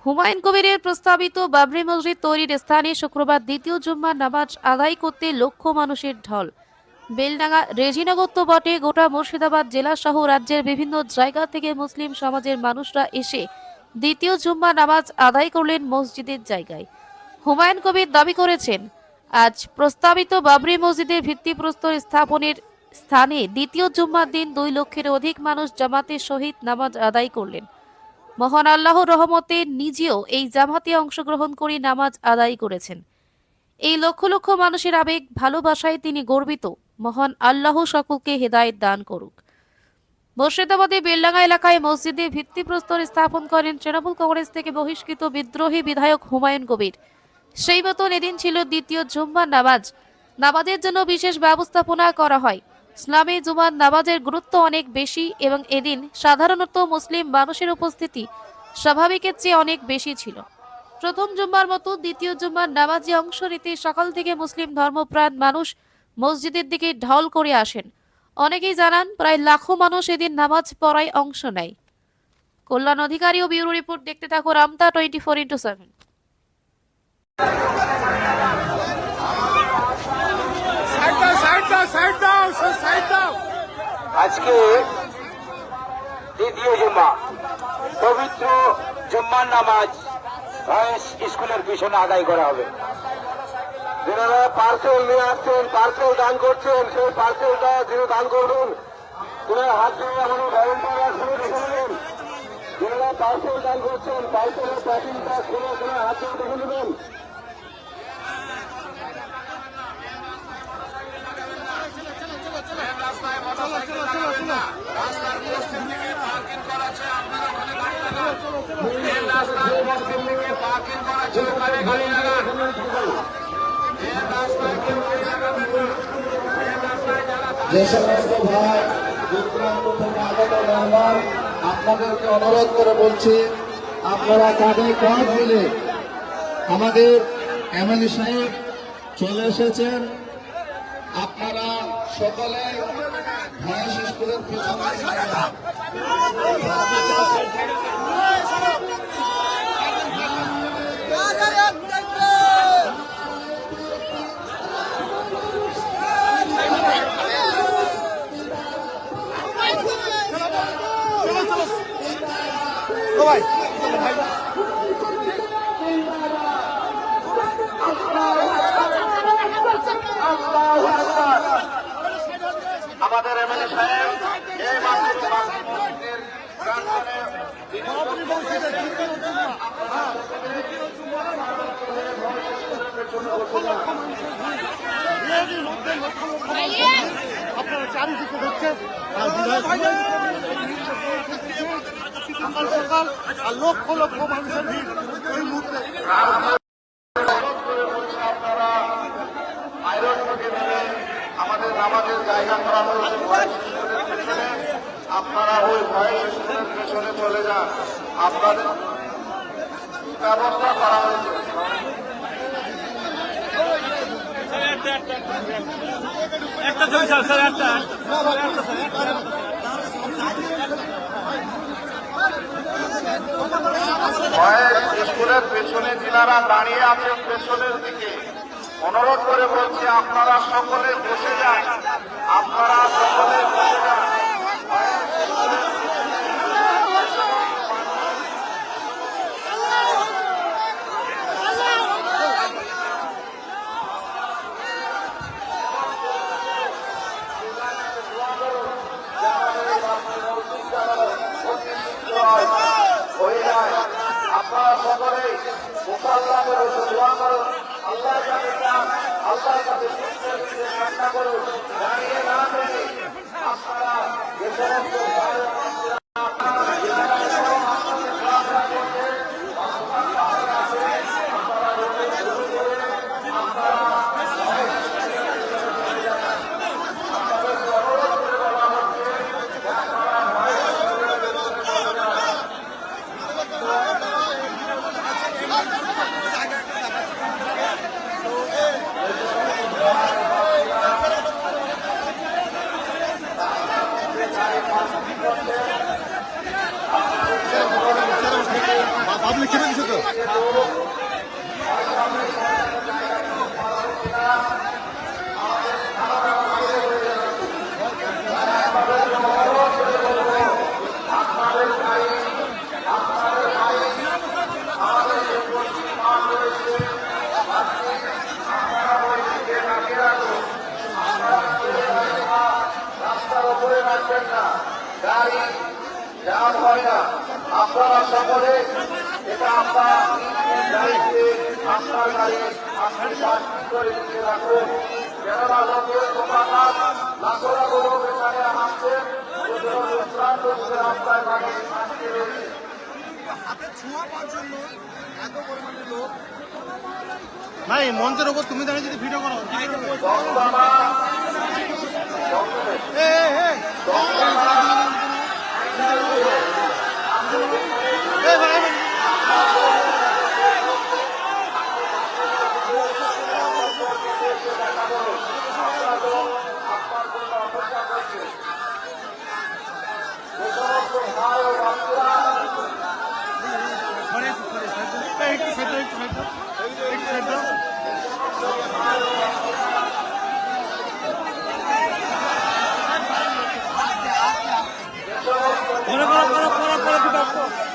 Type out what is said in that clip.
হুমায়ুন কবিরের প্রস্তাবিত বাবরি মসজিদ তৈরির স্থানে শুক্রবার দ্বিতীয় জুম্মার নামাজ আদায় করতে লক্ষ মানুষের ঢল। বেলডাঙ্গা রেজিনগর তো বটে, গোটা মুর্শিদাবাদ জেলা সহ রাজ্যের বিভিন্ন জায়গা থেকে মুসলিম সমাজের মানুষরা এসে দ্বিতীয় জুম্মা নামাজ আদায় করলেন মসজিদের জায়গায়। হুমায়ুন কবির দাবি করেছেন, আজ প্রস্তাবিত বাবরি মসজিদের ভিত্তিপ্রস্তর স্থাপনের স্থানে দ্বিতীয় জুম্মার দিন 2 লক্ষের অধিক মানুষ জামাতের সহিত নামাজ আদায় করলেন। মহান আল্লাহর রহমতে নিজেও এই জামাতে অংশগ্রহণ করে নামাজ আদায় করেছেন। এই লক্ষ লক্ষ মানুষের আবেগ ভালোবাসায় তিনি গর্বিত। মহান আল্লাহ সকলকে হেদায়েত দান করুক। মুর্শিদাবাদে বেলডাঙ্গা এলাকায় মসজিদে ভিত্তিপ্রস্তর স্থাপন করেন তৃণমূল কংগ্রেস থেকে বহিষ্কৃত বিদ্রোহী বিধায়ক হুমায়ুন কবির। সেই মতন এদিন ছিল দ্বিতীয় জুম্মার নামাজ। নামাজের জন্য বিশেষ ব্যবস্থাপনা করা হয়। ইসলামে জুমার নামাজের গুরুত্ব অনেক বেশি এবং এদিন সাধারণত মুসলিম মানুষের উপস্থিতি স্বাভাবিকের চেয়ে অনেক বেশি ছিল। প্রথম জুম্মার মতো দ্বিতীয় জুম্মার নামাজে অংশ নিতে সকাল থেকে মুসলিম ধর্মপ্রাণ মানুষ মসজিদের দিকে ঢল করে আসেন। অনেকেই জানান, প্রায় লাখো মানুষ এদিন নামাজ পড়ায় অংশ নেয়। কল্যাণ অধিকারী ও ব্যুরো রিপোর্ট দেখতে থাকো রামতা 24x7। আজকে দ্বিতীয় জুম্মা, পবিত্র জুম্মার নামাজ স্কুলের পিছনে আদায় করা হবে। যারা পার্সেল নিয়ে আসছেন, পার্সেল দান করছেন, সেই পার্সেলটা যিনি দান করবেন ওনার হাত দিয়ে আমাদের ভলেন্টিয়াররা খুলে দেখে নেবেন। যারা পার্সেল দান করছেন, পার্সেলের প্যাকিংটা খুলে ওনার হাত দিয়ে দেখে নেবেন। যে সমস্ত ভাই বিক্রান্ত থেকে আগত মেহমান, আপনাদেরকে অনুরোধ করে বলছি, আপনারা কাঁধে কাঁধ মিলে, আমাদের এমএলএ সাহেব চলে এসেছেন, আপনারা সকলে ভয়েস স্কুলের আমাদের এমএলএ সাহেব এই মাত্র মসজিদের প্রাঙ্গণে আপনারা চারিদিকে দেখছেন সকাল সকাল আর লক্ষ লক্ষ মানুষের ভিড় এই মুহূর্তে। আপনারা আয়রন থেকে নেমে আমাদের নামাজের জায়গা করা হয়েছে ভয়েস স্কুলের পেছনে, আপনারা ওই ভয়েস স্কুলের পেছনে চলে যান। আপনাদের ব্যবস্থা করা হয়েছে। ভয়েস স্কুলের পেছনে যিনারা দাঁড়িয়ে আছেন পেছনের দিকে, অনুরোধ করে বলছি আপনারা সকলে বসে যান, আপনারা সকলে বসে যান। আপনারা সকলে মুসাল্লা করে দোয়া করুন, আল্লাহর কাছে যান, আল্লাহর কাছে চেষ্টা করুন, দাঁড়িয়ে না থেকে আপনারা যে সমস্ত করতে রাস্তার উপরে রাখবেন না, গাড়ি জাম হয় না। আপনারা সকলে এটা আপনার দায়িত্বে, আপনার গাড়ি আপনি পার্কিং করে দিতে রাখুন। কেননা লোকের দোকানদার লাখরা লোক এখানে আসছেন, বিভ্রান্ত করে রাস্তায় গাড়ি আসতে রয়েছে। ভাই মঞ্চের ওপর তুমি দাঁড়িয়ে যদি ভিডিও করো দমদমা একটু সাইড দাও, একটু সাইড দাও, একটু সাইড দাও। করো করো করো করো করো